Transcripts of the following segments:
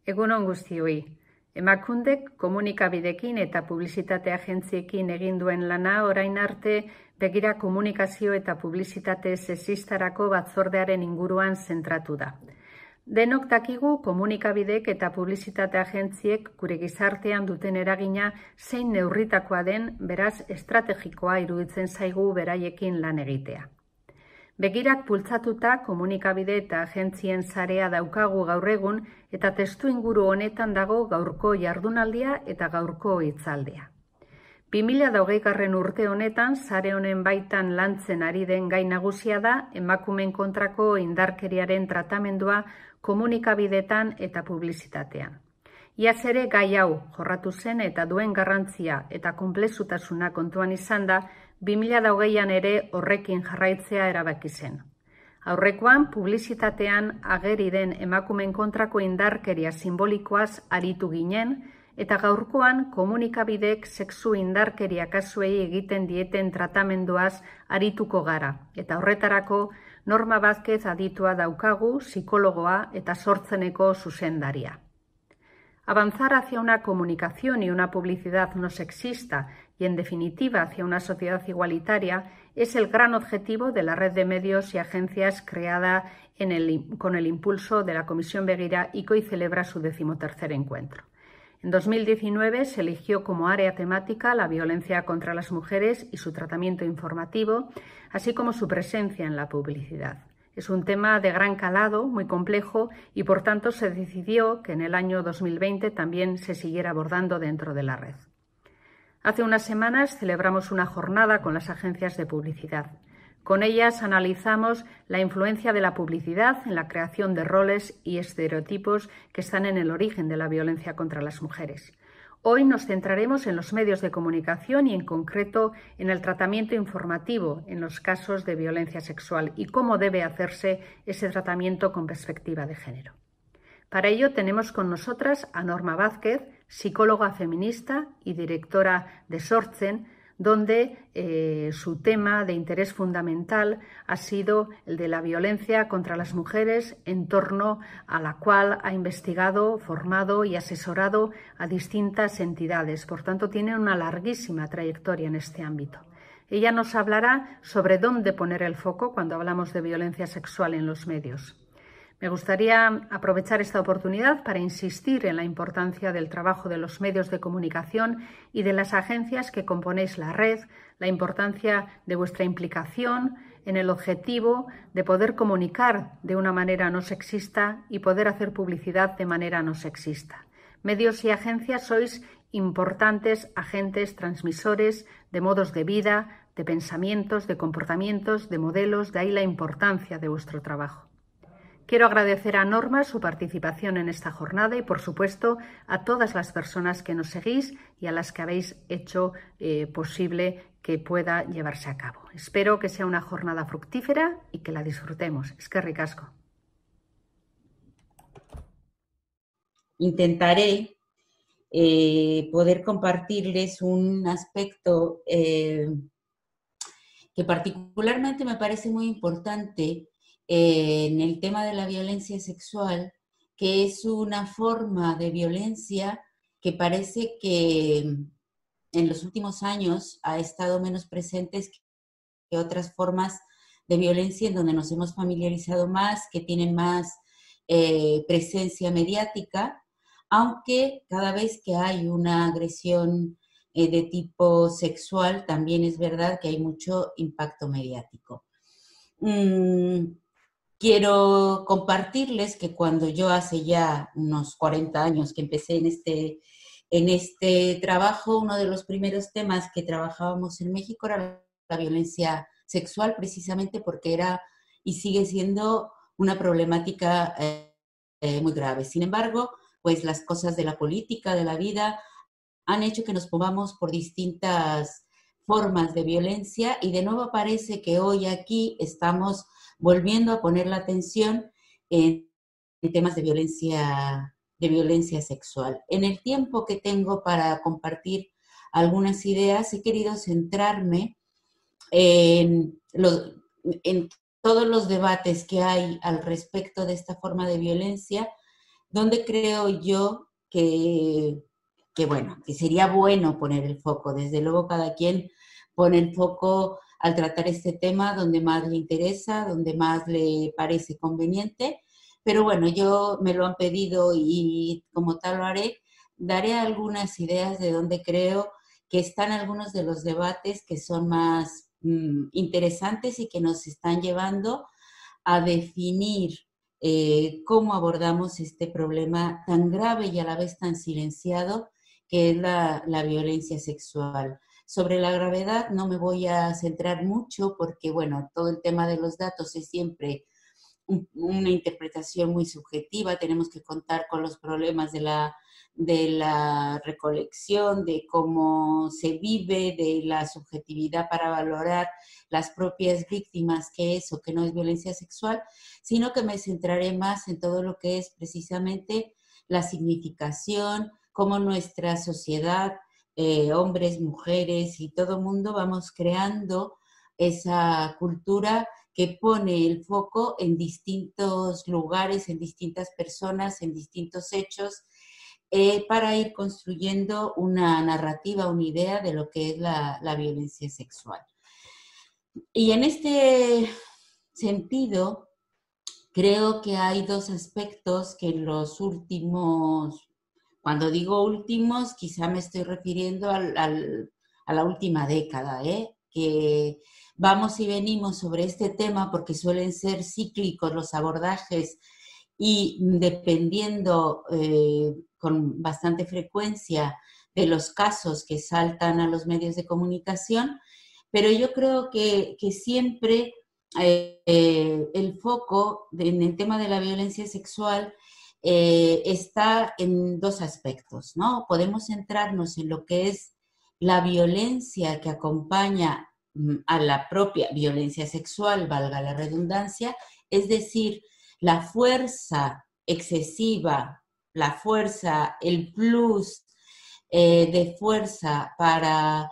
Egun on guztioi. Emakundek komunikabidekin eta publizitate agentziekin egin duen lana orain arte begira komunikazio eta publizitate sexistarako batzordearen inguruan zentratu da. Denok dakigu komunikabidek eta publizitate agentziek gure gizartean duten eragina zein neurritakoa den, beraz estrategikoa iruditzen zaigu beraiekin lan egitea. Begirak bultzatuta komunikabide eta agentzien sarea daukagu gaur egun eta testu inguru honetan dago gaurko jardunaldia eta gaurko hitzaldea. 2020 urte honetan sare honen baitan lantzen ari den gai nagusia da emakumeen kontrako indarkeriaren tratamendua komunikabidetan eta publizitatean. Iaz ere gai hau jorratu zen eta duen garrantzia eta konplexutasuna kontuan izan da 2020an ere horrekin jarraitzea erabaki zen. Aurrekoan, publizitatean ageri den emakumeen kontrako indarkeria simbolikoaz aritu ginen, eta gaurkoan komunikabidek sexu indarkeria kasuei egiten dieten tratamenduaz arituko gara, eta horretarako Norma Vázquez aditua daukagu, psikologoa eta Sortzeneko zuzendaria. Avanzar hacia una comunicación y una publicidad no sexista y, en definitiva, hacia una sociedad igualitaria es el gran objetivo de la red de medios y agencias creada con el impulso de la Comisión Begira y que hoy celebra su 13º encuentro. En 2019 se eligió como área temática la violencia contra las mujeres y su tratamiento informativo, así como su presencia en la publicidad. Es un tema de gran calado, muy complejo, y por tanto se decidió que en el año 2020 también se siguiera abordando dentro de la red. Hace unas semanas celebramos una jornada con las agencias de publicidad. Con ellas analizamos la influencia de la publicidad en la creación de roles y estereotipos que están en el origen de la violencia contra las mujeres. Hoy nos centraremos en los medios de comunicación y en concreto en el tratamiento informativo en los casos de violencia sexual y cómo debe hacerse ese tratamiento con perspectiva de género. Para ello tenemos con nosotras a Norma Vázquez, psicóloga feminista y directora de Sortzen, donde su tema de interés fundamental ha sido el de la violencia contra las mujeres, en torno a la cual ha investigado, formado y asesorado a distintas entidades. Por tanto, tiene una larguísima trayectoria en este ámbito. Ella nos hablará sobre dónde poner el foco cuando hablamos de violencia sexual en los medios. Me gustaría aprovechar esta oportunidad para insistir en la importancia del trabajo de los medios de comunicación y de las agencias que componéis la red, la importancia de vuestra implicación en el objetivo de poder comunicar de una manera no sexista y poder hacer publicidad de manera no sexista. Medios y agencias sois importantes agentes transmisores de modos de vida, de pensamientos, de comportamientos, de modelos, de ahí la importancia de vuestro trabajo. Quiero agradecer a Norma su participación en esta jornada y, por supuesto, a todas las personas que nos seguís y a las que habéis hecho posible que pueda llevarse a cabo. Espero que sea una jornada fructífera y que la disfrutemos. Eskerrik asko. Intentaré poder compartirles un aspecto que particularmente me parece muy importante en el tema de la violencia sexual, que es una forma de violencia que parece que en los últimos años ha estado menos presente que otras formas de violencia en donde nos hemos familiarizado más, que tienen más presencia mediática, aunque cada vez que hay una agresión de tipo sexual, también es verdad que hay mucho impacto mediático. Quiero compartirles que cuando yo hace ya unos 40 años que empecé en este trabajo, uno de los primeros temas que trabajábamos en México era la violencia sexual, precisamente porque era y sigue siendo una problemática muy grave. Sin embargo, pues las cosas de la política, de la vida, han hecho que nos movamos por distintas formas de violencia y de nuevo parece que hoy aquí estamos volviendo a poner la atención en temas de violencia sexual. En el tiempo que tengo para compartir algunas ideas, he querido centrarme en todos los debates que hay al respecto de esta forma de violencia ¿Dónde creo yo bueno, que sería bueno poner el foco? Desde luego cada quien pone el foco al tratar este tema donde más le interesa, donde más le parece conveniente, pero bueno, yo me lo han pedido y como tal lo haré. Daré algunas ideas de dónde creo que están algunos de los debates que son más interesantes y que nos están llevando a definir cómo abordamos este problema tan grave y a la vez tan silenciado que es la violencia sexual. Sobre la gravedad no me voy a centrar mucho porque, bueno, todo el tema de los datos es siempre una interpretación muy subjetiva, tenemos que contar con los problemas de la recolección, de cómo se vive, de la subjetividad para valorar las propias víctimas, qué es o qué no es violencia sexual, sino que me centraré más en todo lo que es precisamente la significación, cómo nuestra sociedad, hombres, mujeres y todo mundo vamos creando esa cultura que pone el foco en distintos lugares, en distintas personas, en distintos hechos, para ir construyendo una narrativa, una idea de lo que es la violencia sexual. Y en este sentido, creo que hay dos aspectos que en los últimos, cuando digo últimos, quizá me estoy refiriendo a la última década, que vamos y venimos sobre este tema porque suelen ser cíclicos los abordajes y dependiendo con bastante frecuencia de los casos que saltan a los medios de comunicación, pero yo creo que siempre el foco en el tema de la violencia sexual está en dos aspectos, ¿no? Podemos centrarnos en lo que es la violencia que acompaña a la propia violencia sexual, valga la redundancia, es decir, la fuerza excesiva, la fuerza, el plus de fuerza para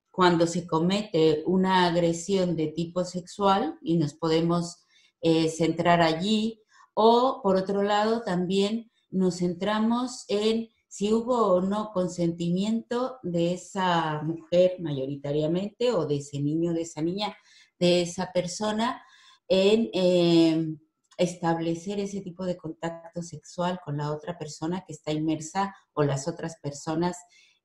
cuando se comete una agresión de tipo sexual, y nos podemos centrar allí, o por otro lado también nos centramos en si hubo o no consentimiento de esa mujer mayoritariamente, o de ese niño, de esa niña, de esa persona, en establecer ese tipo de contacto sexual con la otra persona que está inmersa o las otras personas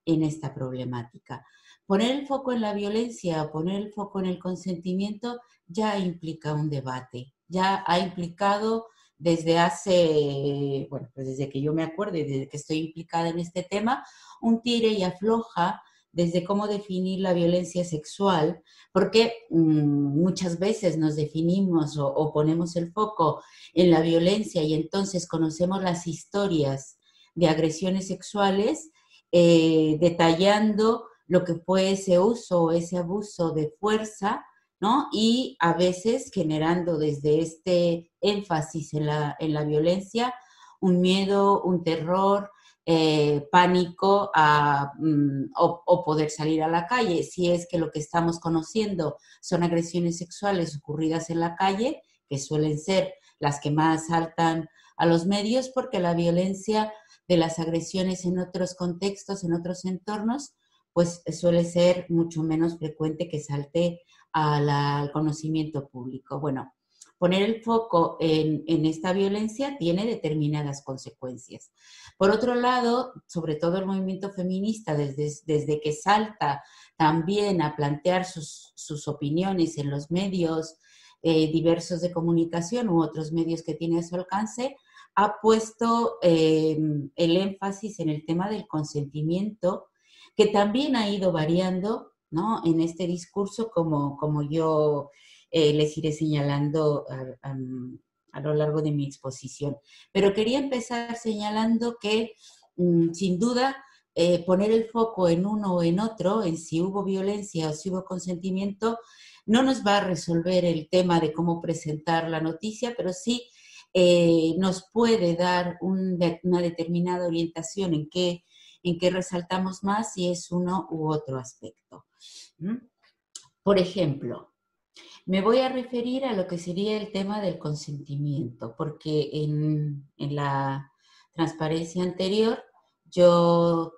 en esta problemática. Poner el foco en la violencia o poner el foco en el consentimiento ya implica un debate, ya ha implicado desde hace, bueno, pues desde que yo me acuerdo, desde que estoy implicada en este tema, un tire y afloja desde cómo definir la violencia sexual, porque muchas veces nos definimos o ponemos el foco en la violencia y entonces conocemos las historias de agresiones sexuales, detallando lo que fue ese uso o ese abuso de fuerza, ¿no? Y a veces generando desde este énfasis en la violencia un miedo, un terror, pánico o poder salir a la calle. Si es que lo que estamos conociendo son agresiones sexuales ocurridas en la calle, que suelen ser las que más saltan a los medios, porque la violencia de las agresiones en otros contextos, en otros entornos, pues suele ser mucho menos frecuente que salte al conocimiento público. Bueno, poner el foco en esta violencia tiene determinadas consecuencias. Por otro lado, sobre todo el movimiento feminista, desde que salta también a plantear sus opiniones en los medios diversos de comunicación u otros medios que tiene a su alcance, ha puesto el énfasis en el tema del consentimiento, que también ha ido variando, ¿no? En este discurso, como yo les iré señalando a lo largo de mi exposición. Pero quería empezar señalando que, sin duda, poner el foco en uno o en otro, en si hubo violencia o si hubo consentimiento, no nos va a resolver el tema de cómo presentar la noticia, pero sí nos puede dar una determinada orientación en qué resaltamos más si es uno u otro aspecto. Por ejemplo, Me voy a referir a lo que sería el tema del consentimiento, porque en la transparencia anterior yo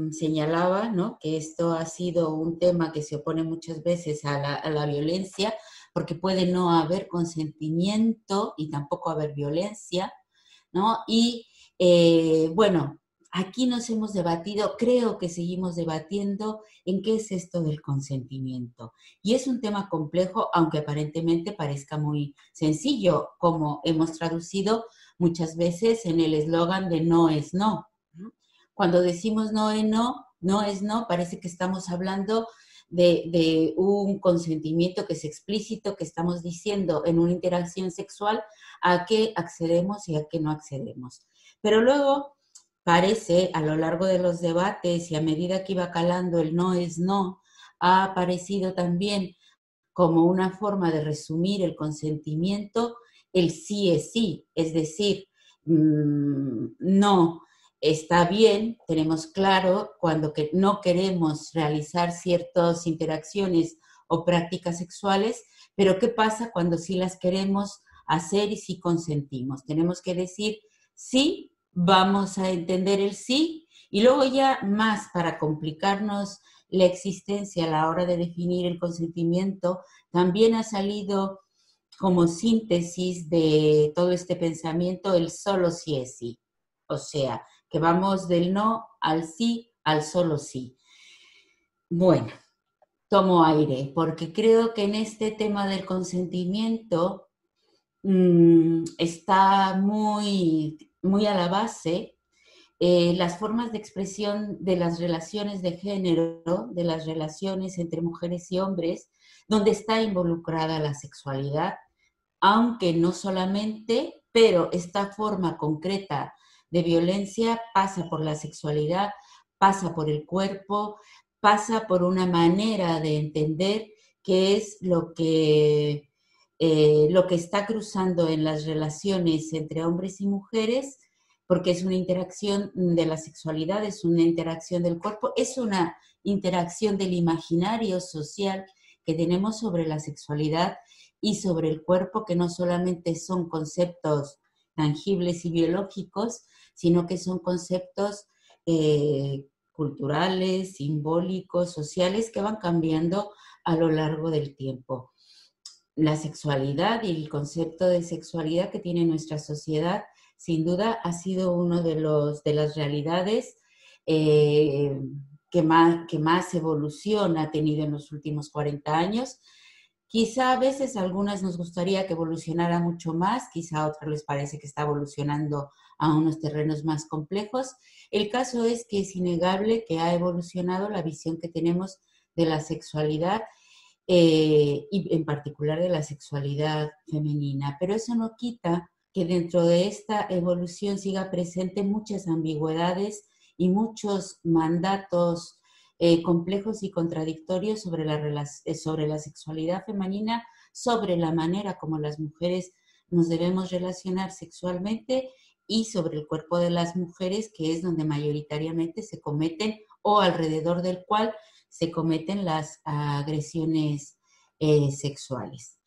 señalaba, ¿no?, que esto ha sido un tema que se opone muchas veces a la violencia, porque puede no haber consentimiento y tampoco haber violencia, ¿no? Y bueno, aquí nos hemos debatido, creo que seguimos debatiendo en qué es esto del consentimiento. Y es un tema complejo, aunque aparentemente parezca muy sencillo, como hemos traducido muchas veces en el eslogan de no es no. Cuando decimos no es no, no es no, parece que estamos hablando de un consentimiento que es explícito, que estamos diciendo en una interacción sexual a qué accedemos y a qué no accedemos. Pero luego parece, a lo largo de los debates y a medida que iba calando el no es no, ha aparecido también como una forma de resumir el consentimiento, el sí es sí, es decir, no está bien, tenemos claro cuando no queremos realizar ciertas interacciones o prácticas sexuales, pero ¿qué pasa cuando sí las queremos hacer y sí consentimos? Tenemos que decir sí, vamos a entender el sí, y luego ya más para complicarnos la existencia a la hora de definir el consentimiento, también ha salido como síntesis de todo este pensamiento el solo sí es sí. O sea, que vamos del no al sí, al solo sí. Bueno, tomo aire, porque creo que en este tema del consentimiento está muy a la base las formas de expresión de las relaciones de género, de las relaciones entre mujeres y hombres, donde está involucrada la sexualidad, aunque no solamente, pero esta forma concreta de violencia pasa por la sexualidad, pasa por el cuerpo, pasa por una manera de entender qué es lo que está cruzando en las relaciones entre hombres y mujeres, porque es una interacción de la sexualidad, es una interacción del cuerpo, es una interacción del imaginario social que tenemos sobre la sexualidad y sobre el cuerpo, que no solamente son conceptos tangibles y biológicos, sino que son conceptos culturales, simbólicos, sociales, que van cambiando a lo largo del tiempo. La sexualidad y el concepto de sexualidad que tiene nuestra sociedad, sin duda, ha sido uno de las realidades que más evolución ha tenido en los últimos 40 años. Quizá a veces a algunas nos gustaría que evolucionara mucho más, quizá a otras les parece que está evolucionando a unos terrenos más complejos. El caso es que es innegable que ha evolucionado la visión que tenemos de la sexualidad y en particular de la sexualidad femenina. Pero eso no quita que dentro de esta evolución siga presente muchas ambigüedades y muchos mandatos complejos y contradictorios sobre la sexualidad femenina, sobre la manera como las mujeres nos debemos relacionar sexualmente y sobre el cuerpo de las mujeres, que es donde mayoritariamente se cometen o alrededor del cual se cometen las agresiones sexuales.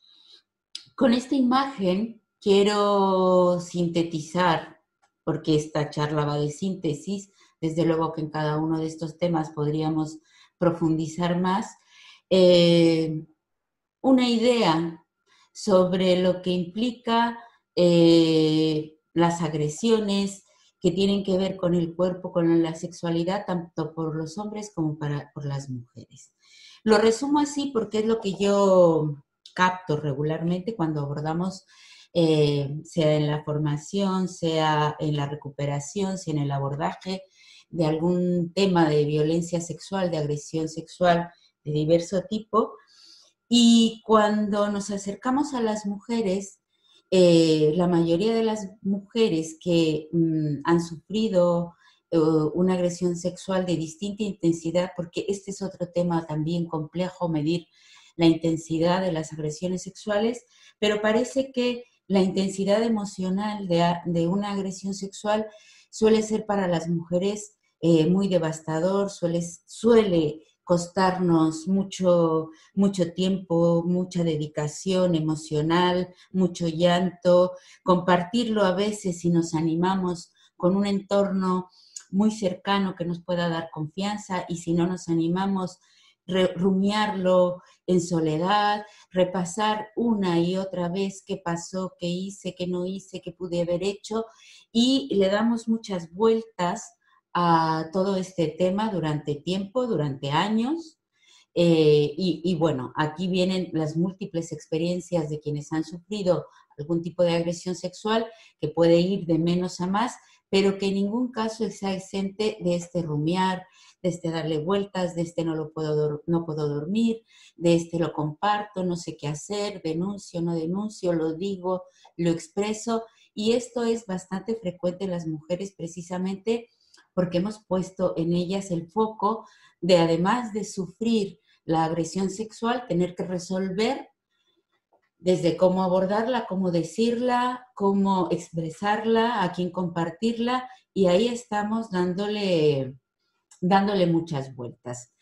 Con esta imagen quiero sintetizar, porque esta charla va de síntesis, desde luego que en cada uno de estos temas podríamos profundizar más, una idea sobre lo que implica las agresiones que tienen que ver con el cuerpo, con la sexualidad, tanto por los hombres como por las mujeres. Lo resumo así porque es lo que yo capto regularmente cuando abordamos, sea en la formación, sea en la recuperación, sea en el abordaje de algún tema de violencia sexual, de agresión sexual de diverso tipo. Y cuando nos acercamos a las mujeres, la mayoría de las mujeres que han sufrido una agresión sexual de distinta intensidad, porque este es otro tema también complejo, medir la intensidad de las agresiones sexuales, pero parece que la intensidad emocional de una agresión sexual suele ser para las mujeres muy devastador, suele costarnos mucho tiempo, mucha dedicación emocional, mucho llanto, compartirlo a veces si nos animamos con un entorno muy cercano que nos pueda dar confianza, y si no nos animamos, rumiarlo en soledad, repasar una y otra vez qué pasó, qué hice, qué no hice, qué pude haber hecho, y le damos muchas vueltas a todo este tema durante tiempo, durante años. Y bueno, aquí vienen las múltiples experiencias de quienes han sufrido algún tipo de agresión sexual, que puede ir de menos a más, pero que en ningún caso sea exente de este rumiar, de este darle vueltas, de este no puedo dormir, de este lo comparto, no sé qué hacer, denuncio, no denuncio, lo digo, lo expreso. Y esto es bastante frecuente en las mujeres, precisamente porque hemos puesto en ellas el foco de, además de sufrir la agresión sexual, tener que resolver desde cómo abordarla, cómo decirla, cómo expresarla, a quién compartirla, y ahí estamos dándole muchas vueltas.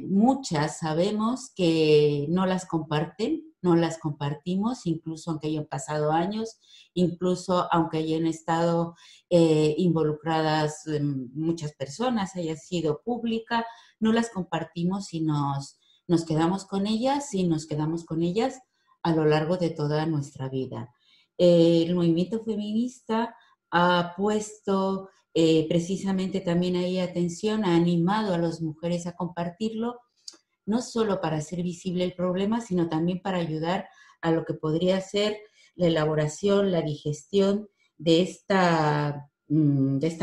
Muchas sabemos que no las comparten, no las compartimos, incluso aunque hayan pasado años, incluso aunque hayan estado involucradas muchas personas, haya sido pública, no las compartimos y nos quedamos con ellas, y nos quedamos con ellas a lo largo de toda nuestra vida. El movimiento feminista ha puesto precisamente también ahí atención, ha animado a las mujeres a compartirlo, no solo para hacer visible el problema, sino también para ayudar a lo que podría ser la elaboración, la digestión de esta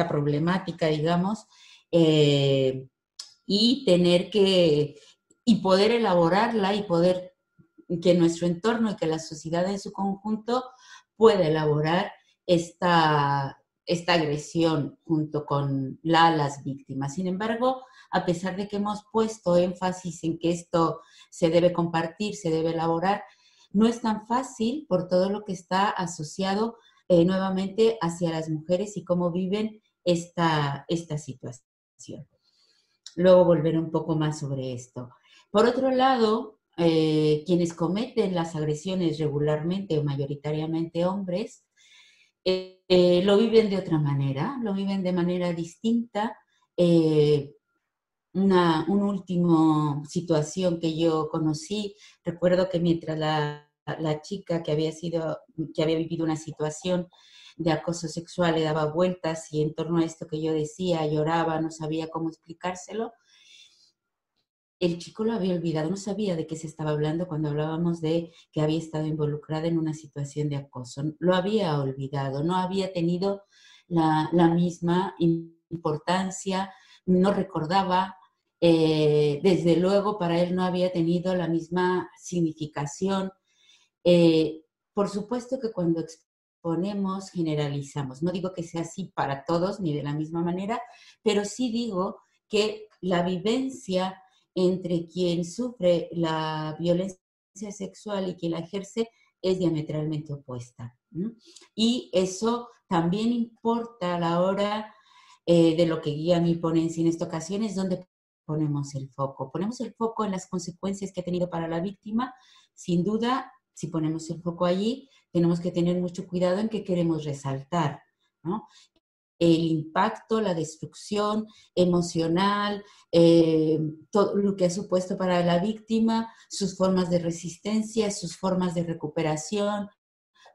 problemática, digamos, y poder elaborarla, y poder que nuestro entorno y que la sociedad en su conjunto pueda elaborar esta agresión junto con las víctimas. Sin embargo, a pesar de que hemos puesto énfasis en que esto se debe compartir, se debe elaborar, no es tan fácil por todo lo que está asociado nuevamente hacia las mujeres y cómo viven esta situación. Luego volveré un poco más sobre esto. Por otro lado, quienes cometen las agresiones regularmente o mayoritariamente hombres, lo viven de otra manera, lo viven de manera distinta. Una última situación que yo conocí, recuerdo que mientras la chica que había vivido una situación de acoso sexual le daba vueltas, y en torno a esto que yo decía, lloraba, no sabía cómo explicárselo, el chico lo había olvidado, no sabía de qué se estaba hablando cuando hablábamos de que había estado involucrada en una situación de acoso. Lo había olvidado, no había tenido la misma importancia, no recordaba, desde luego para él no había tenido la misma significación. Por supuesto que cuando exponemos, generalizamos. No digo que sea así para todos ni de la misma manera, pero sí digo que la vivencia entre quien sufre la violencia sexual y quien la ejerce es diametralmente opuesta. Y eso también importa a la hora de lo que guía mi ponencia en esta ocasión, es donde ponemos el foco. Ponemos el foco en las consecuencias que ha tenido para la víctima. Sin duda, si ponemos el foco allí, tenemos que tener mucho cuidado en qué queremos resaltar, ¿no? El impacto, la destrucción emocional, todo lo que ha supuesto para la víctima, sus formas de resistencia, sus formas de recuperación,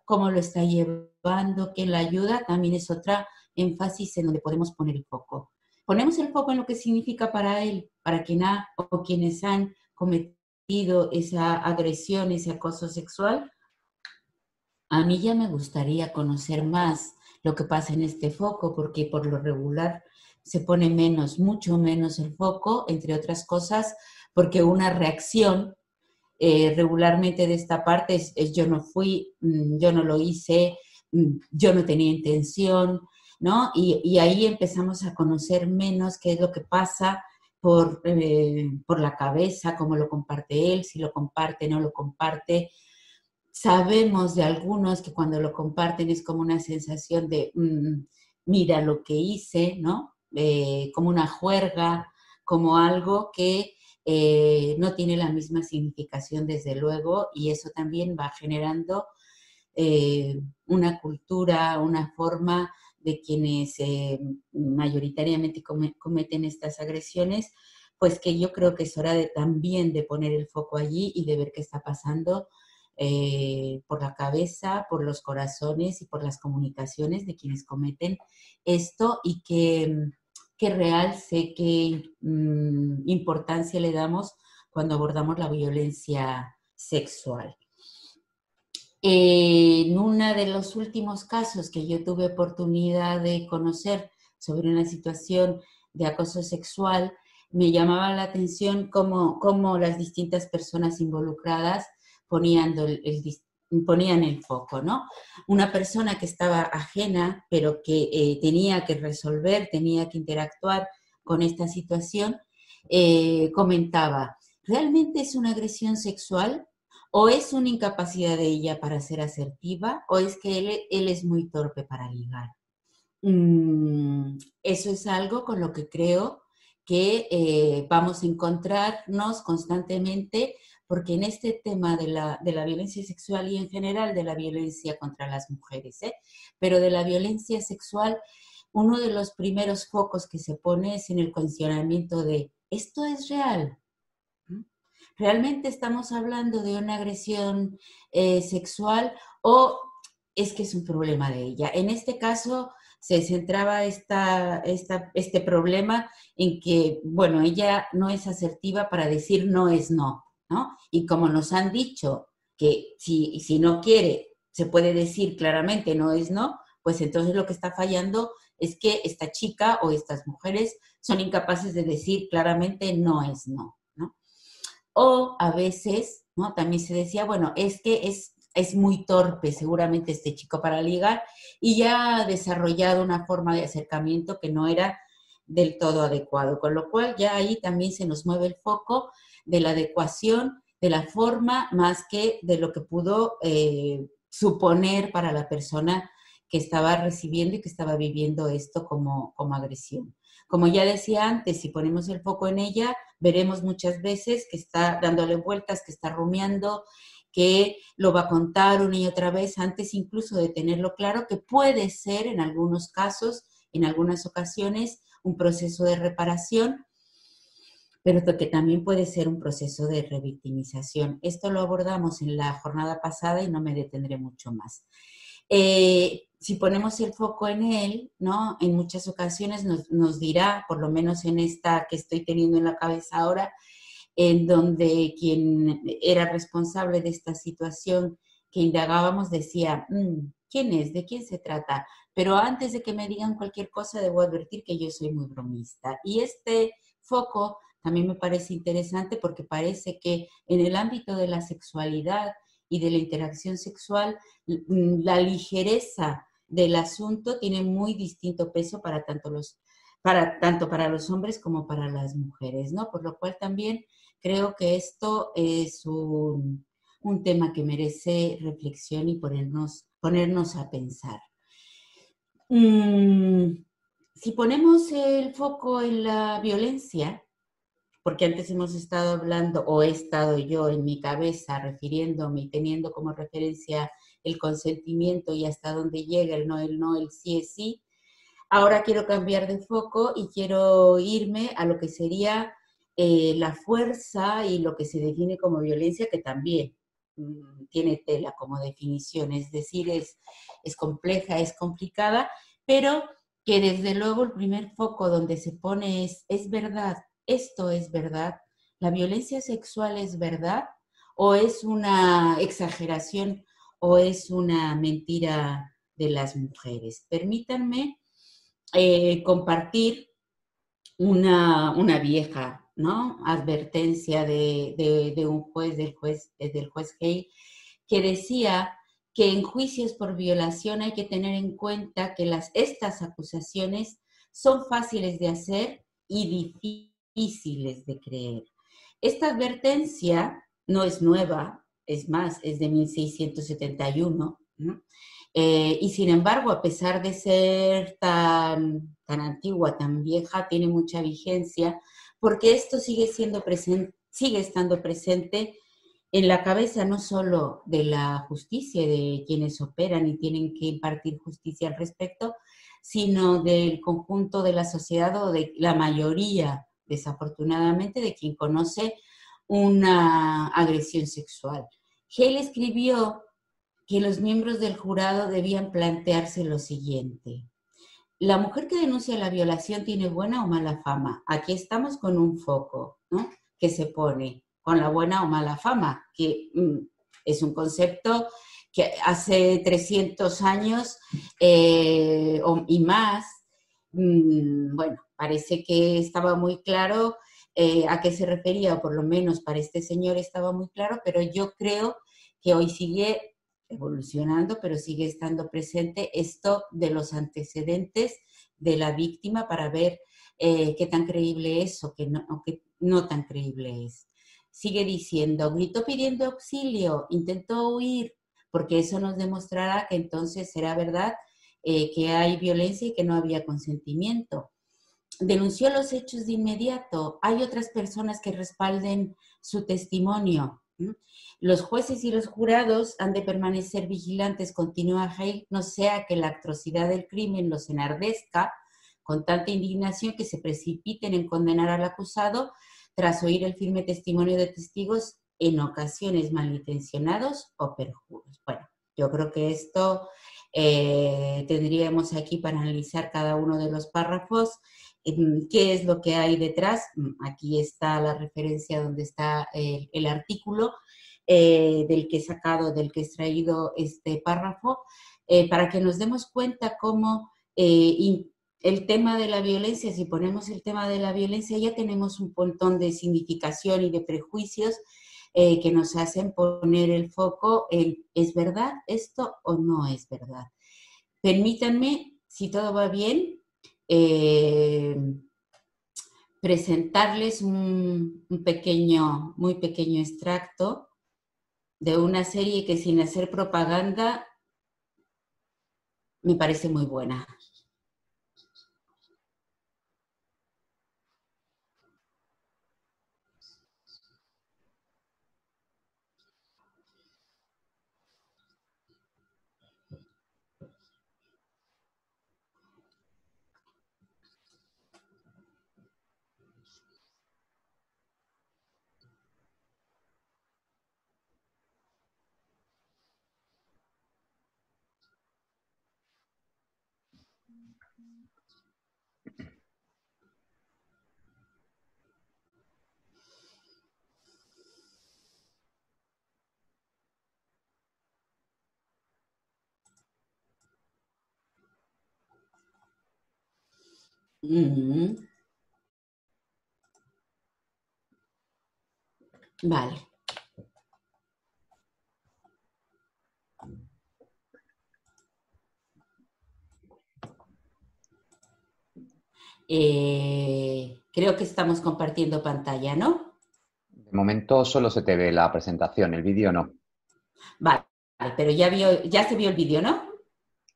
cómo lo está llevando, quién la ayuda, también es otra énfasis en donde podemos poner el foco. Ponemos el foco en lo que significa para él, para quien o quienes han cometido esa agresión, ese acoso sexual. A mí ya me gustaría conocer más lo que pasa en este foco, porque por lo regular se pone mucho menos el foco, entre otras cosas, porque una reacción regularmente de esta parte es yo no fui, yo no lo hice, yo no tenía intención, ¿no? Y ahí empezamos a conocer menos qué es lo que pasa por la cabeza, cómo lo comparte él, si lo comparte, no lo comparte. Sabemos de algunos que cuando lo comparten es como una sensación de, mira lo que hice, ¿no? Como una juerga, como algo que no tiene la misma significación, desde luego, y eso también va generando una cultura, una forma de quienes mayoritariamente cometen estas agresiones, pues que yo creo que es hora también de poner el foco allí y de ver qué está pasando por la cabeza, por los corazones y por las comunicaciones de quienes cometen esto, y qué realce, qué importancia le damos cuando abordamos la violencia sexual. En uno de los últimos casos que yo tuve oportunidad de conocer sobre una situación de acoso sexual, me llamaba la atención cómo las distintas personas involucradas ponían el foco, ¿no? Una persona que estaba ajena, pero que tenía que resolver, tenía que interactuar con esta situación, comentaba: ¿realmente es una agresión sexual? ¿O es una incapacidad de ella para ser asertiva? ¿O es que él es muy torpe para ligar? Eso es algo con lo que creo que vamos a encontrarnos constantemente, porque en este tema de la violencia sexual y en general de la violencia contra las mujeres, pero de la violencia sexual, uno de los primeros focos que se pone es en el cuestionamiento de: ¿esto es real? ¿Realmente estamos hablando de una agresión sexual o es que es un problema de ella? En este caso se centraba este problema en que, bueno, ella no es asertiva para decir no es no, ¿no? Y como nos han dicho que si no quiere, se puede decir claramente no es no, pues entonces lo que está fallando es que esta chica o estas mujeres son incapaces de decir claramente no es no, ¿no? O a veces, ¿no?, también se decía, bueno, es que es muy torpe seguramente este chico para ligar y ya ha desarrollado una forma de acercamiento que no era del todo adecuado, con lo cual ya ahí también se nos mueve el foco de la adecuación, de la forma, más que de lo que pudo suponer para la persona que estaba recibiendo y que estaba viviendo esto como agresión. Como ya decía antes, si ponemos el foco en ella, veremos muchas veces que está dándole vueltas, que está rumiando, que lo va a contar una y otra vez, antes incluso de tenerlo claro, que puede ser en algunos casos, en algunas ocasiones, un proceso de reparación, pero que también puede ser un proceso de revictimización. Esto lo abordamos en la jornada pasada y no me detendré mucho más. Si ponemos el foco en él, ¿no?, en muchas ocasiones nos dirá, por lo menos en esta que estoy teniendo en la cabeza ahora, en donde quien era responsable de esta situación que indagábamos decía: ¿quién es? ¿De quién se trata? Pero antes de que me digan cualquier cosa, debo advertir que yo soy muy bromista. Y este foco también me parece interesante porque parece que en el ámbito de la sexualidad y de la interacción sexual, la ligereza del asunto tiene muy distinto peso tanto para los hombres como para las mujeres, ¿no? Por lo cual también creo que esto es un tema que merece reflexión y ponernos a pensar. Si ponemos el foco en la violencia, porque antes hemos estado hablando, o he estado yo en mi cabeza refiriéndome y teniendo como referencia el consentimiento y hasta dónde llega el no, el sí es sí. Ahora quiero cambiar de foco y quiero irme a lo que sería la fuerza y lo que se define como violencia, que también tiene tela como definición, es decir, es compleja, es complicada, pero que desde luego el primer foco donde se pone es verdad. ¿Esto es verdad? ¿La violencia sexual es verdad? ¿O es una exageración o es una mentira de las mujeres? Permítanme compartir una vieja, ¿no?, advertencia de un juez, del juez Hay, que decía que en juicios por violación hay que tener en cuenta que estas acusaciones son fáciles de hacer y difíciles de creer. Esta advertencia no es nueva, es más, es de 1671, ¿no? Y sin embargo, a pesar de ser tan antigua, tan vieja, tiene mucha vigencia, porque esto sigue estando presente en la cabeza no solo de la justicia, de quienes operan y tienen que impartir justicia al respecto, sino del conjunto de la sociedad o de la mayoría, desafortunadamente, de quien conoce una agresión sexual. Hale escribió que los miembros del jurado debían plantearse lo siguiente: ¿la mujer que denuncia la violación tiene buena o mala fama? Aquí estamos con un foco, ¿no?, que se pone con la buena o mala fama, que es un concepto que hace 300 años y más, bueno, parece que estaba muy claro a qué se refería, o por lo menos para este señor estaba muy claro, pero yo creo que hoy sigue evolucionando, pero sigue estando presente esto de los antecedentes de la víctima para ver qué tan creíble es o qué no tan creíble es. Sigue diciendo, gritó pidiendo auxilio, intentó huir, porque eso nos demostrará que entonces será verdad que hay violencia y que no había consentimiento. Denunció los hechos de inmediato. Hay otras personas que respalden su testimonio. Los jueces y los jurados han de permanecer vigilantes, continúa Hale, no sea que la atrocidad del crimen los enardezca con tanta indignación que se precipiten en condenar al acusado tras oír el firme testimonio de testigos, en ocasiones malintencionados o perjuros. Bueno, yo creo que esto tendríamos aquí para analizar cada uno de los párrafos. ¿Qué es lo que hay detrás? Aquí está la referencia donde está el artículo del que he sacado, del que he extraído este párrafo, para que nos demos cuenta cómo el tema de la violencia, si ponemos el tema de la violencia, ya tenemos un montón de significación y de prejuicios que nos hacen poner el foco en ¿es verdad esto o no es verdad? Permítanme, si todo va bien, presentarles un pequeño, muy pequeño extracto de una serie que, sin hacer propaganda, me parece muy buena. Vale. Creo que estamos compartiendo pantalla, ¿no? De momento solo se te ve la presentación, el vídeo no. Vale, pero ya se vio el vídeo, ¿no?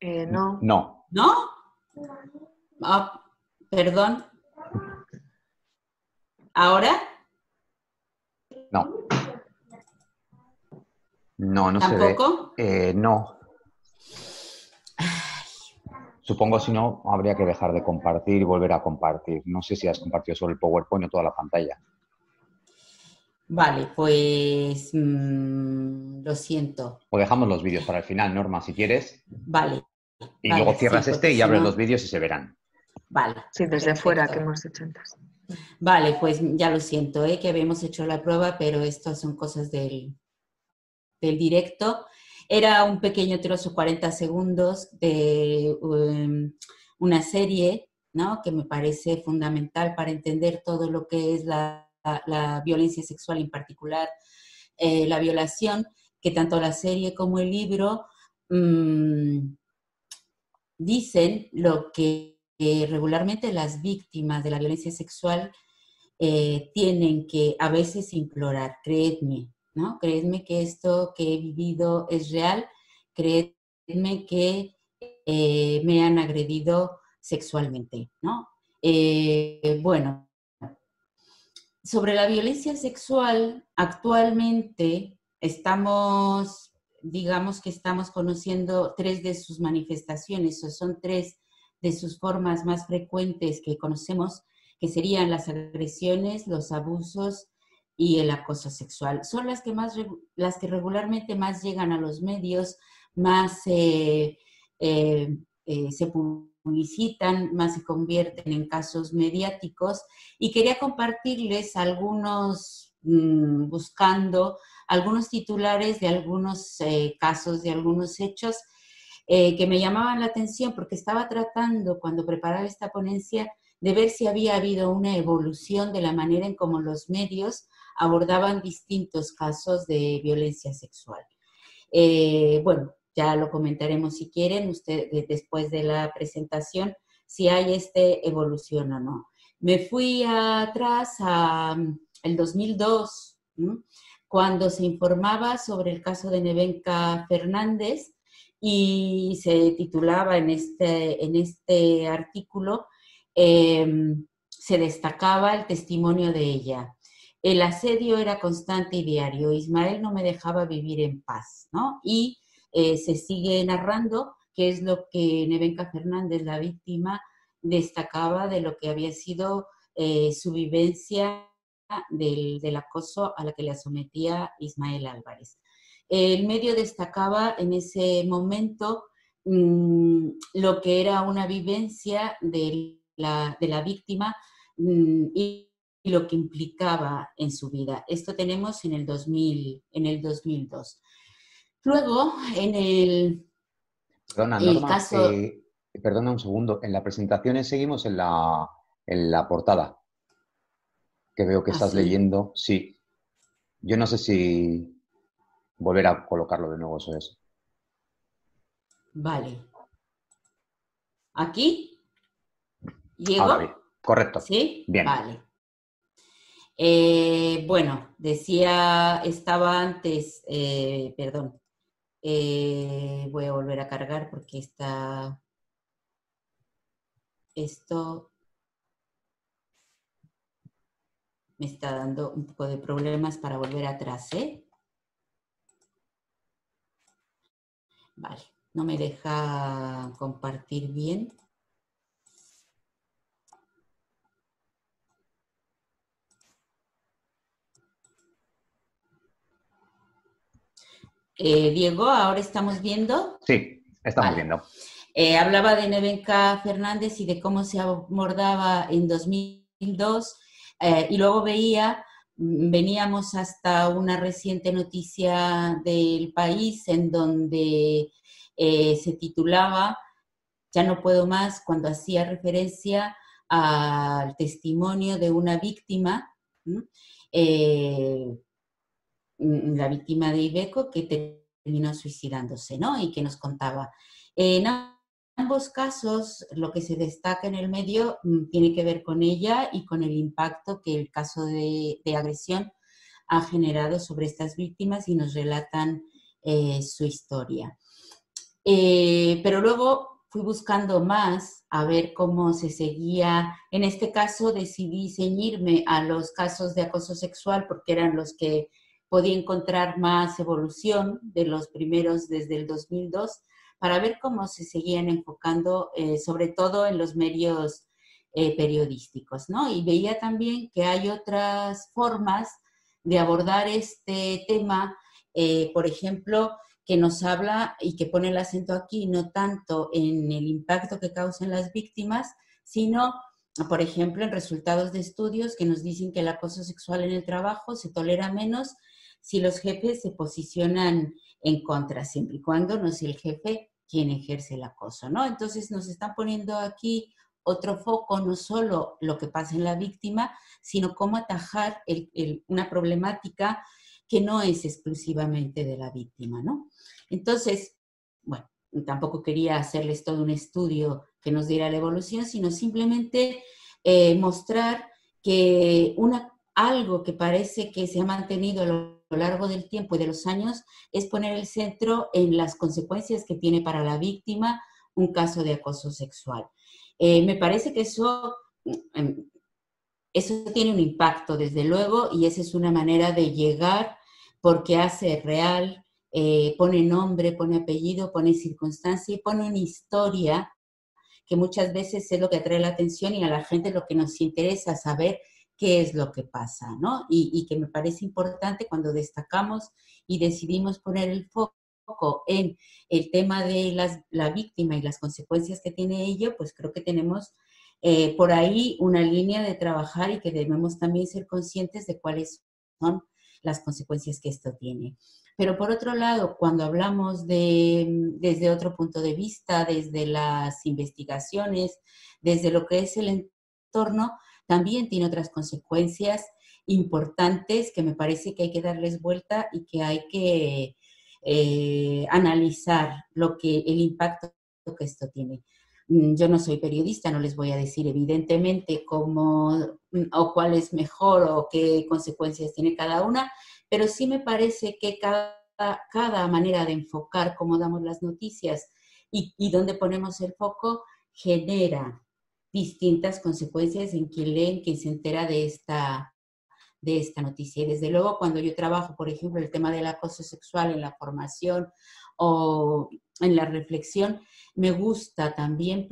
No. No. ¿No? Oh, perdón. ¿Ahora? No. No ¿Tampoco? se ve. No. Supongo, si no, habría que dejar de compartir y volver a compartir. No sé si has compartido solo el PowerPoint o toda la pantalla. Vale, pues lo siento. O dejamos los vídeos para el final, Norma, si quieres. Vale. Y vale, luego cierras sí, este y si abres no... los vídeos y se verán. Vale. Sí, desde perfecto. fuera que hemos hecho antes. Vale, pues ya lo siento, que habíamos hecho la prueba, pero estas son cosas del directo. Era un pequeño trozo, 40 segundos, de una serie, ¿no?, que me parece fundamental para entender todo lo que es la violencia sexual, en particular la violación, que tanto la serie como el libro dicen lo que regularmente las víctimas de la violencia sexual tienen que a veces implorar: creedme, ¿no? Creedme que esto que he vivido es real, creedme que me han agredido sexualmente, ¿no? Bueno, sobre la violencia sexual, actualmente digamos que estamos conociendo 3 de sus manifestaciones, o son 3 de sus formas más frecuentes que conocemos, que serían las agresiones, los abusos y el acoso sexual. Son las que regularmente más llegan a los medios, más se publicitan, más se convierten en casos mediáticos, y quería compartirles algunos, buscando algunos titulares de algunos casos, de algunos hechos que me llamaban la atención, porque estaba tratando, cuando preparaba esta ponencia, de ver si había habido una evolución de la manera en cómo los medios abordaban distintos casos de violencia sexual. Bueno, ya lo comentaremos si quieren, ustedes después de la presentación, si hay evolución o no. Me fui atrás al 2002, ¿no?, cuando se informaba sobre el caso de Nevenka Fernández, y se titulaba en este artículo, se destacaba el testimonio de ella. El asedio era constante y diario. Ismael no me dejaba vivir en paz, ¿no? Y se sigue narrando qué es lo que Nevenka Fernández, la víctima, destacaba de lo que había sido su vivencia del acoso a la que la sometía Ismael Álvarez. El medio destacaba en ese momento lo que era una vivencia de la víctima y lo que implicaba en su vida. Esto tenemos en el 2002. Luego, en el Perdona, Norma, caso... perdona un segundo. En las presentaciones seguimos en la portada, que veo que estás ¿sí? leyendo. Sí. Yo no sé si volver a colocarlo de nuevo, eso es. Vale. ¿Aquí? ¿Llego? Ahora bien, correcto. ¿Sí? Bien. Vale. Bueno, estaba antes, perdón, voy a volver a cargar porque esto me está dando un poco de problemas para volver atrás, ¿eh? Vale, no me deja compartir bien. Diego, ¿ahora estamos viendo? Sí, estamos viendo. Hablaba de Nevenka Fernández y de cómo se abordaba en 2002, y luego veníamos hasta una reciente noticia del País en donde se titulaba "Ya no puedo más", cuando hacía referencia al testimonio de una víctima, la víctima de Iveco, que terminó suicidándose, ¿no? Y que nos contaba. En ambos casos, lo que se destaca en el medio tiene que ver con ella y con el impacto que el caso de agresión ha generado sobre estas víctimas, y nos relatan su historia. Pero luego fui buscando más a ver cómo se seguía. En este caso decidí ceñirme a los casos de acoso sexual porque eran los que podía encontrar más evolución de los primeros desde el 2002, para ver cómo se seguían enfocando, sobre todo en los medios periodísticos, ¿no? Y veía también que hay otras formas de abordar este tema, por ejemplo, que nos habla y que pone el acento aquí no tanto en el impacto que causan las víctimas, sino, por ejemplo, en resultados de estudios que nos dicen que el acoso sexual en el trabajo se tolera menos si los jefes se posicionan en contra, siempre y cuando no sea el jefe quien ejerce el acoso, ¿no? Entonces nos están poniendo aquí otro foco, no solo lo que pasa en la víctima, sino cómo atajar una problemática que no es exclusivamente de la víctima, ¿no? Entonces, bueno, tampoco quería hacerles todo un estudio que nos diera la evolución, sino simplemente mostrar que algo que parece que se ha mantenido a lo largo del tiempo y de los años es poner el centro en las consecuencias que tiene para la víctima un caso de acoso sexual. Me parece que eso eso tiene un impacto, desde luego, y esa es una manera de llegar porque hace real, pone nombre, pone apellido, pone circunstancia y pone una historia que muchas veces es lo que atrae la atención y a la gente lo que nos interesa saber qué es lo que pasa, ¿no? Y que me parece importante cuando destacamos y decidimos poner el foco en el tema de la víctima y las consecuencias que tiene ello, pues creo que tenemos por ahí una línea de trabajar y que debemos también ser conscientes de cuáles son las consecuencias que esto tiene. Pero por otro lado, cuando hablamos desde otro punto de vista, desde las investigaciones, desde lo que es el entorno, también tiene otras consecuencias importantes que me parece que hay que darles vuelta y que hay que analizar el impacto que esto tiene. Yo no soy periodista, no les voy a decir evidentemente cómo o cuál es mejor o qué consecuencias tiene cada una, pero sí me parece que cada manera de enfocar cómo damos las noticias y dónde ponemos el foco genera distintas consecuencias en quien lee, en quien se entera de esta noticia. Y desde luego cuando yo trabajo, por ejemplo, el tema del acoso sexual en la formación o en la reflexión, me gusta también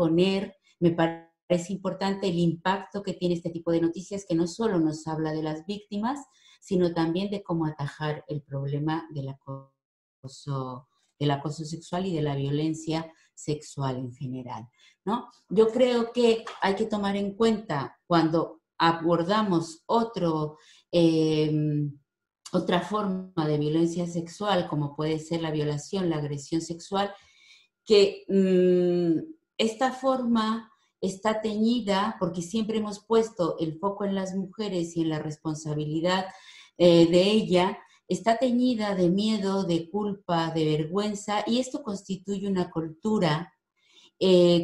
me parece importante el impacto que tiene este tipo de noticias que no solo nos habla de las víctimas, sino también de cómo atajar el problema del acoso sexual y de la violencia sexual en general, ¿no? Yo creo que hay que tomar en cuenta cuando abordamos otra forma de violencia sexual, como puede ser la violación, la agresión sexual, que esta forma está teñida, porque siempre hemos puesto el foco en las mujeres y en la responsabilidad de ella, está teñida de miedo, de culpa, de vergüenza, y esto constituye una cultura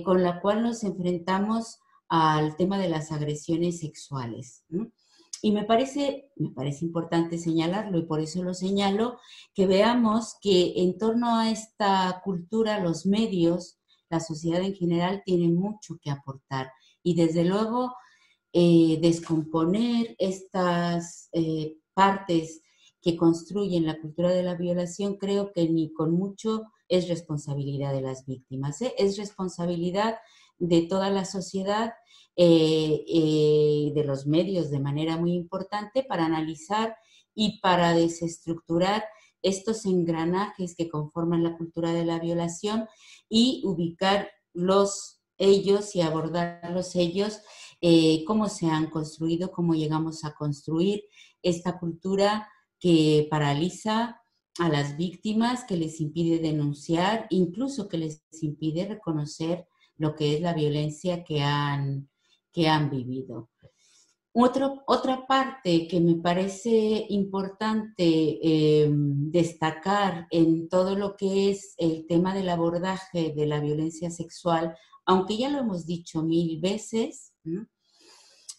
con la cual nos enfrentamos al tema de las agresiones sexuales, ¿no? Y me parece importante señalarlo, y por eso lo señalo, que veamos que en torno a esta cultura, los medios, la sociedad en general tiene mucho que aportar. Y desde luego, descomponer estas partes que construyen la cultura de la violación, creo que ni con mucho es responsabilidad de las víctimas, ¿eh? Es responsabilidad de toda la sociedad, de los medios de manera muy importante para analizar y para desestructurar estos engranajes que conforman la cultura de la violación y ubicarlos ellos y abordarlos ellos, cómo se han construido, cómo llegamos a construir esta cultura que paraliza a las víctimas, que les impide denunciar, incluso que les impide reconocer lo que es la violencia que han vivido. Otra parte que me parece importante destacar en todo lo que es el tema del abordaje de la violencia sexual, aunque ya lo hemos dicho 1000 veces,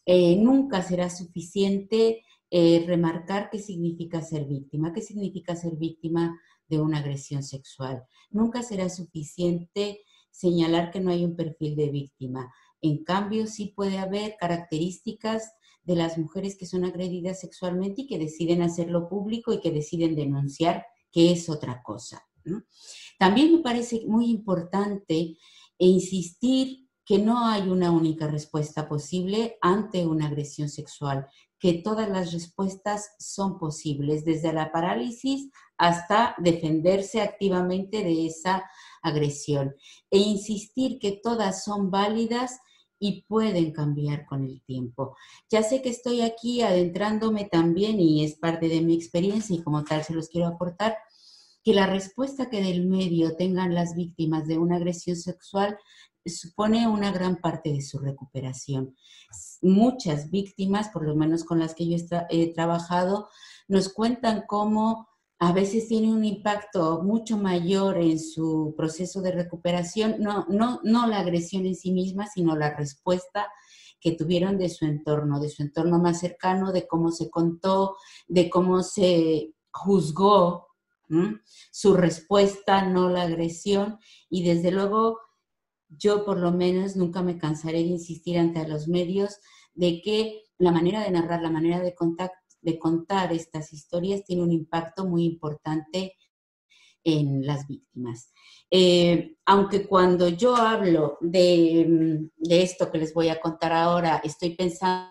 nunca será suficiente remarcar qué significa ser víctima de una agresión sexual. Nunca será suficiente señalar que no hay un perfil de víctima. En cambio, sí puede haber características de las mujeres que son agredidas sexualmente y que deciden hacerlo público y que deciden denunciar, que es otra cosa, ¿no? También me parece muy importante insistir que no hay una única respuesta posible ante una agresión sexual, que todas las respuestas son posibles, desde la parálisis hasta defenderse activamente de esa agresión, e insistir que todas son válidas y pueden cambiar con el tiempo. Ya sé que estoy aquí adentrándome también, y es parte de mi experiencia y como tal se los quiero aportar, que la respuesta que del medio tengan las víctimas de una agresión sexual supone una gran parte de su recuperación. Muchas víctimas, por lo menos con las que yo he trabajado, nos cuentan cómo a veces tiene un impacto mucho mayor en su proceso de recuperación, no la agresión en sí misma, sino la respuesta que tuvieron de su entorno más cercano, de cómo se contó, de cómo se juzgó su respuesta, no la agresión. Y desde luego, yo por lo menos nunca me cansaré de insistir ante los medios de que la manera de narrar, la manera de contar estas historias tiene un impacto muy importante en las víctimas. Aunque cuando yo hablo de esto que les voy a contar ahora, estoy pensando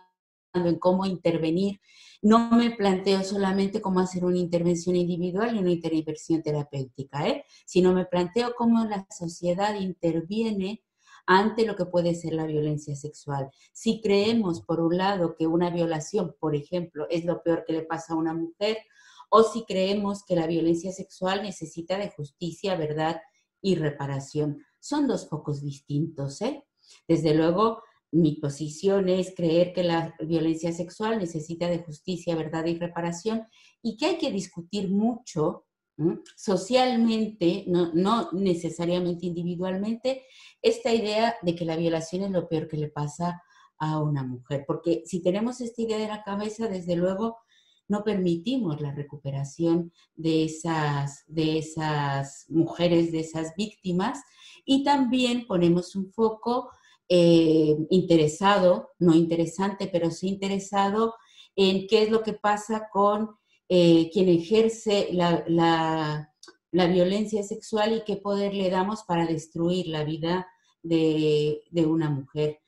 en cómo intervenir, no me planteo solamente cómo hacer una intervención individual y una intervención terapéutica, sino me planteo cómo la sociedad interviene ante lo que puede ser la violencia sexual. Si creemos, por un lado, que una violación, por ejemplo, es lo peor que le pasa a una mujer, o si creemos que la violencia sexual necesita de justicia, verdad y reparación. Son dos focos distintos, ¿eh? Desde luego, mi posición es creer que la violencia sexual necesita de justicia, verdad y reparación, y que hay que discutir mucho socialmente, no necesariamente individualmente, esta idea de que la violación es lo peor que le pasa a una mujer. Porque si tenemos esta idea en la cabeza, desde luego, no permitimos la recuperación de esas mujeres, de esas víctimas, y también ponemos un foco interesado, no interesante, pero sí interesado en qué es lo que pasa con quien ejerce la violencia sexual y qué poder le damos para destruir la vida de una mujer.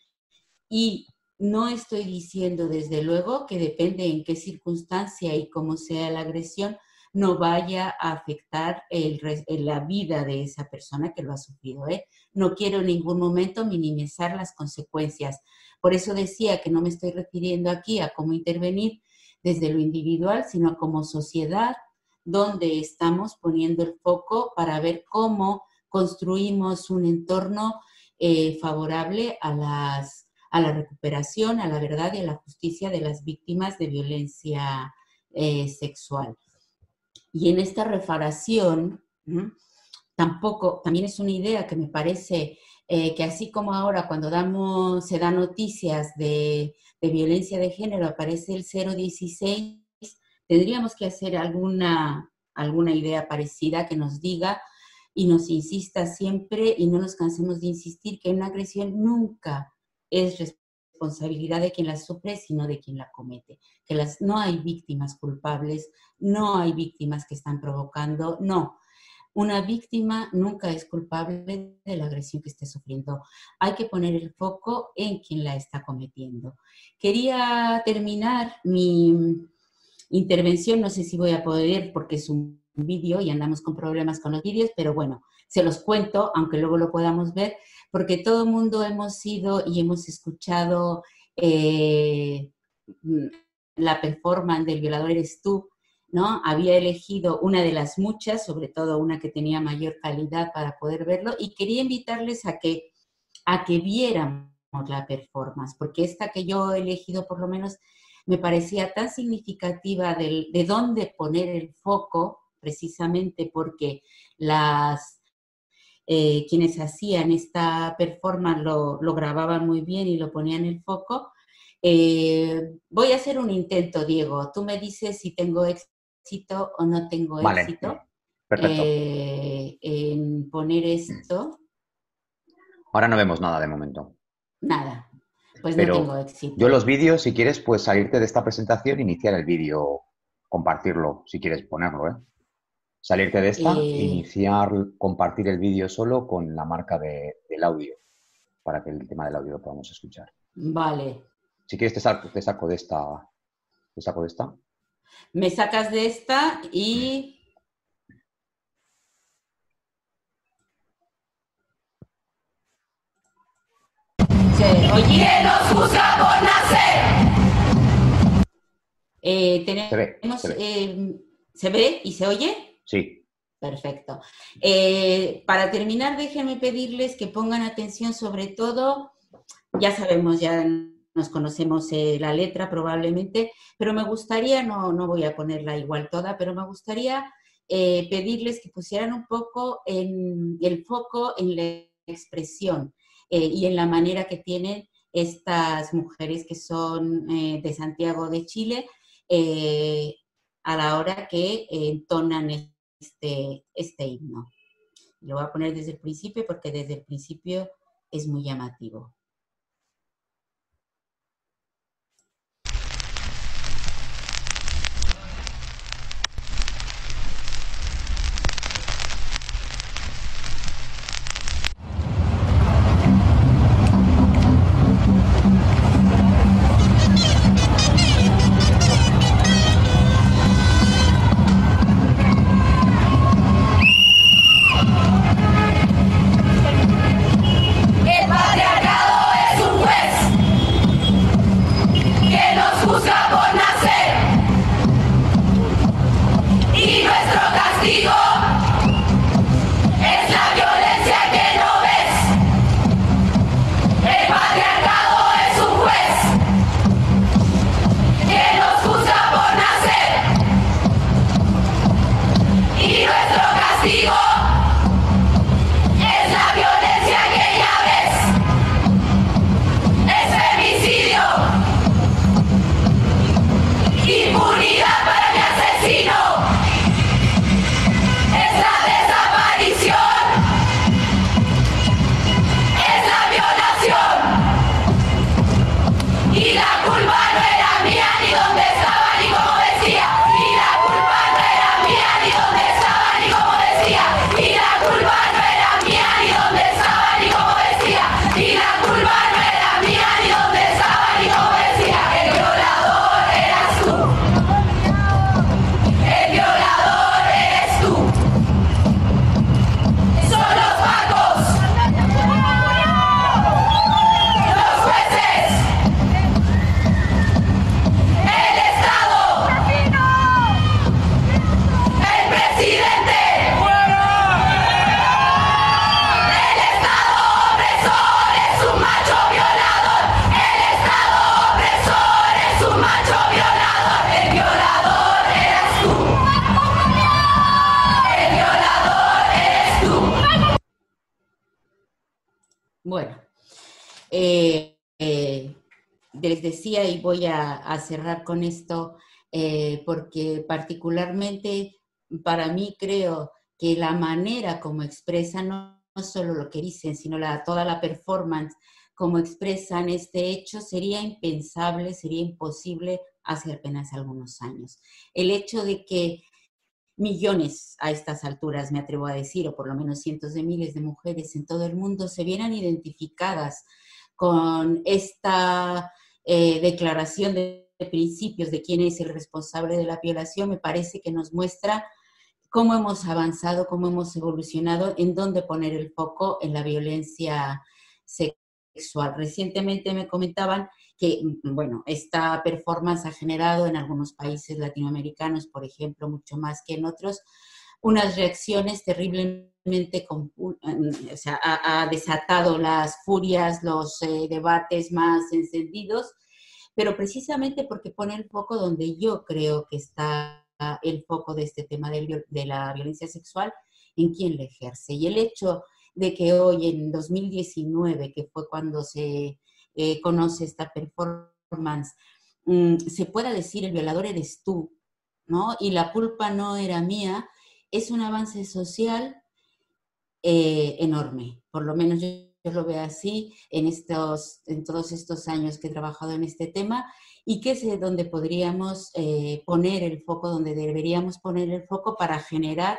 Y no estoy diciendo, desde luego, que depende en qué circunstancia y cómo sea la agresión, no vaya a afectar la vida de esa persona que lo ha sufrido, ¿eh? No quiero en ningún momento minimizar las consecuencias. Por eso decía que no me estoy refiriendo aquí a cómo intervenir desde lo individual, sino como sociedad, donde estamos poniendo el foco para ver cómo construimos un entorno favorable a la recuperación, a la verdad y a la justicia de las víctimas de violencia sexual. Y en esta reparación, también es una idea que me parece que así como ahora cuando se dan noticias de violencia de género aparece el 016, tendríamos que hacer alguna idea parecida que nos diga y nos insista siempre y no nos cansemos de insistir que una agresión nunca es responsabilidad de quien la sufre, sino de quien la comete. Que no hay víctimas culpables, no hay víctimas que están provocando, no. Una víctima nunca es culpable de la agresión que esté sufriendo. Hay que poner el foco en quien la está cometiendo. Quería terminar mi intervención, no sé si voy a poder porque es un vídeo y andamos con problemas con los vídeos, pero bueno, se los cuento, aunque luego lo podamos ver, porque todo el mundo hemos sido y hemos escuchado la performance del violador eres tú, ¿no? Había elegido una de las muchas, sobre todo una que tenía mayor calidad para poder verlo, y quería invitarles a que viéramos la performance, porque esta que yo he elegido por lo menos me parecía tan significativa de dónde poner el foco, precisamente porque quienes hacían esta performance lo grababan muy bien y lo ponían en el foco. Voy a hacer un intento, Diego. Tú me dices si tengo éxito o no tengo éxito. Perfecto. En poner esto. Ahora no vemos nada de momento. Nada. Pues pero no tengo éxito. Yo los vídeos, si quieres, pues salirte de esta presentación, iniciar el vídeo, compartirlo, si quieres ponerlo, ¿eh? Salirte de esta, iniciar, compartir el vídeo solo con la marca del audio, para que el tema del audio lo podamos escuchar. Vale. Si quieres, te saco de esta. ¿Te saco de esta? Me sacas de esta y... Oye, nos juzga por nacer. ¿Se ve y se oye? Sí. Perfecto. Para terminar, déjenme pedirles que pongan atención sobre todo, ya sabemos, ya nos conocemos la letra probablemente, pero me gustaría, no voy a ponerla igual toda, pero me gustaría pedirles que pusieran un poco el foco en la expresión y en la manera que tienen estas mujeres que son de Santiago de Chile a la hora que entonan este himno. Lo voy a poner desde el principio porque desde el principio es muy llamativo. Bueno, les decía, y voy a cerrar con esto, porque particularmente para mí creo que la manera como expresan, no solo lo que dicen, sino toda la performance, como expresan este hecho, sería impensable, sería imposible hace apenas algunos años. El hecho de que millones a estas alturas, me atrevo a decir, o por lo menos cientos de miles de mujeres en todo el mundo se vieran identificadas con esta declaración de principios de quién es el responsable de la violación, me parece que nos muestra cómo hemos avanzado, cómo hemos evolucionado, en dónde poner el foco en la violencia sexual. Recientemente me comentaban que, bueno, esta performance ha generado en algunos países latinoamericanos, por ejemplo, mucho más que en otros, unas reacciones terriblemente, o sea, ha desatado las furias, los debates más encendidos, pero precisamente porque pone el foco donde yo creo que está el foco de este tema de la violencia sexual, en quién la ejerce. Y el hecho de que hoy, en 2019, que fue cuando se conoce esta performance, se pueda decir el violador eres tú, ¿no? Y la culpa no era mía, es un avance social enorme. Por lo menos yo lo veo así en todos estos años que he trabajado en este tema, y que es donde podríamos poner el foco, donde deberíamos poner el foco para generar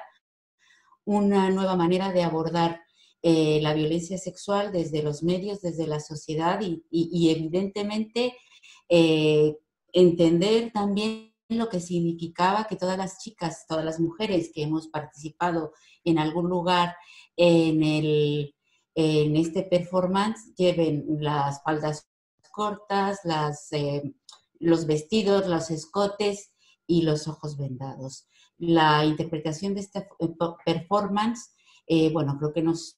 una nueva manera de abordar la violencia sexual desde los medios, desde la sociedad y evidentemente entender también lo que significaba que todas las chicas, todas las mujeres que hemos participado en algún lugar en este performance lleven las faldas cortas, los vestidos, los escotes y los ojos vendados. La interpretación de esta performance, bueno, creo que nos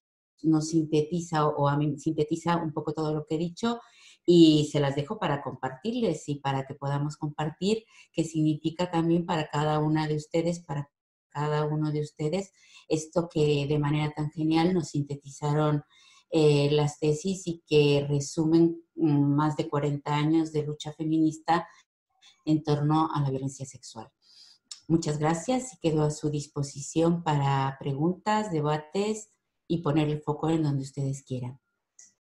sintetiza, o a mí sintetiza un poco todo lo que he dicho, y se las dejo para compartirles y para que podamos compartir qué significa también para cada una de ustedes, para cada uno de ustedes, esto que de manera tan genial nos sintetizaron las tesis y que resumen más de 40 años de lucha feminista en torno a la violencia sexual. Muchas gracias y quedo a su disposición para preguntas, debates y poner el foco en donde ustedes quieran.